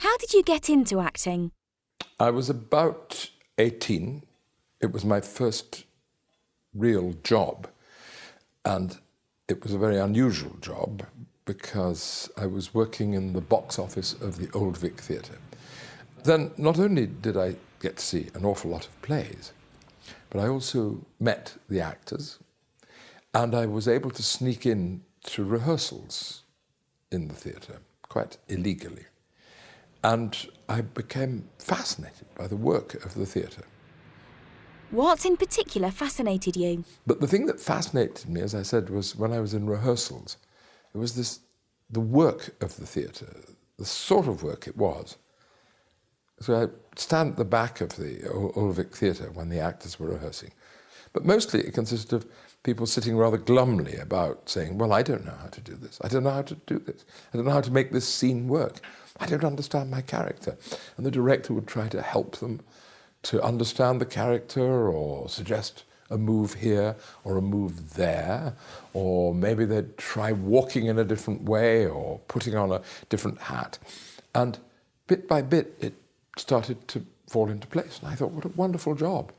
How did you get into acting? I was about 18. It was my first real job, and it was a very unusual job because I was working in the box office of the Old Vic Theatre. Then not only did I get to see an awful lot of plays, but I also met the actors, and I was able to sneak in to rehearsals in the theatre, quite illegally. And I became fascinated by the work of the theatre. What in particular fascinated you? But the thing that fascinated me, as I said, was when I was in rehearsals, it was the work of the theatre, the sort of work it was. So I'd stand at the back of the Old Vic Theatre when the actors were rehearsing. But mostly it consisted of people sitting rather glumly about saying, well, I don't know how to do this. I don't know how to do this. I don't know how to make this scene work. I don't understand my character. And the director would try to help them to understand the character or suggest a move here or a move there, or maybe they'd try walking in a different way or putting on a different hat. And bit by bit, it started to fall into place. And I thought, what a wonderful job.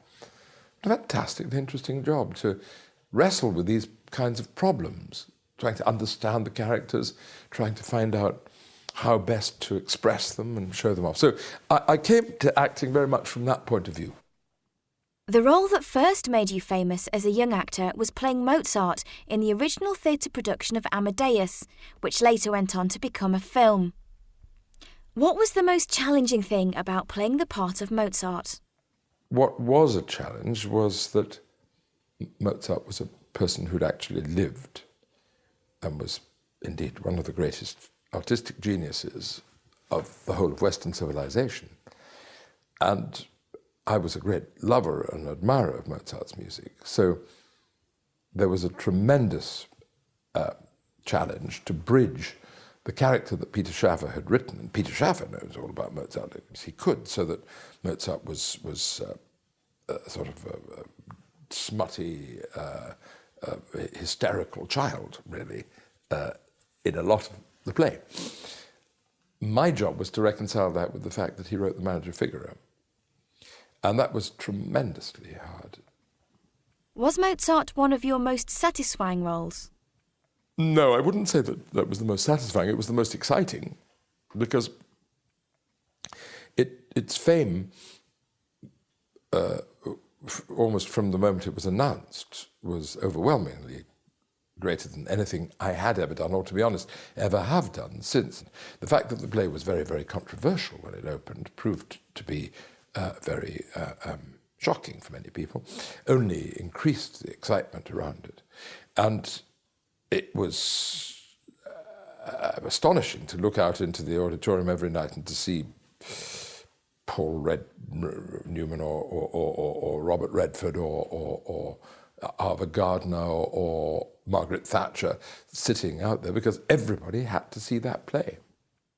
A fantastically interesting job to wrestle with these kinds of problems, trying to understand the characters, trying to find out how best to express them and show them off. So I came to acting very much from that point of view. The role that first made you famous as a young actor was playing Mozart in the original theatre production of Amadeus, which later went on to become a film. What was the most challenging thing about playing the part of Mozart? What was a challenge was that Mozart was a person who'd actually lived and was indeed one of the greatest artistic geniuses of the whole of Western civilization. And I was a great lover and admirer of Mozart's music. So there was a tremendous challenge to bridge the character that Peter Schaffer had written. And Peter Schaffer knows all about Mozart as he could, so that Mozart was sort of a smutty, hysterical child, really, in a lot of the play. My job was to reconcile that with the fact that he wrote the Manager Figaro. And that was tremendously hard. Was Mozart one of your most satisfying roles? No, I wouldn't say that that was the most satisfying. It was the most exciting, because its fame, almost from the moment it was announced, was overwhelmingly greater than anything I had ever done, or to be honest, ever have done since. The fact that the play was very, very controversial when it opened proved to be very shocking for many people, only increased the excitement around it. And it was astonishing to look out into the auditorium every night and to see Paul Newman or Robert Redford or Ava Gardner or Margaret Thatcher sitting out there, because everybody had to see that play.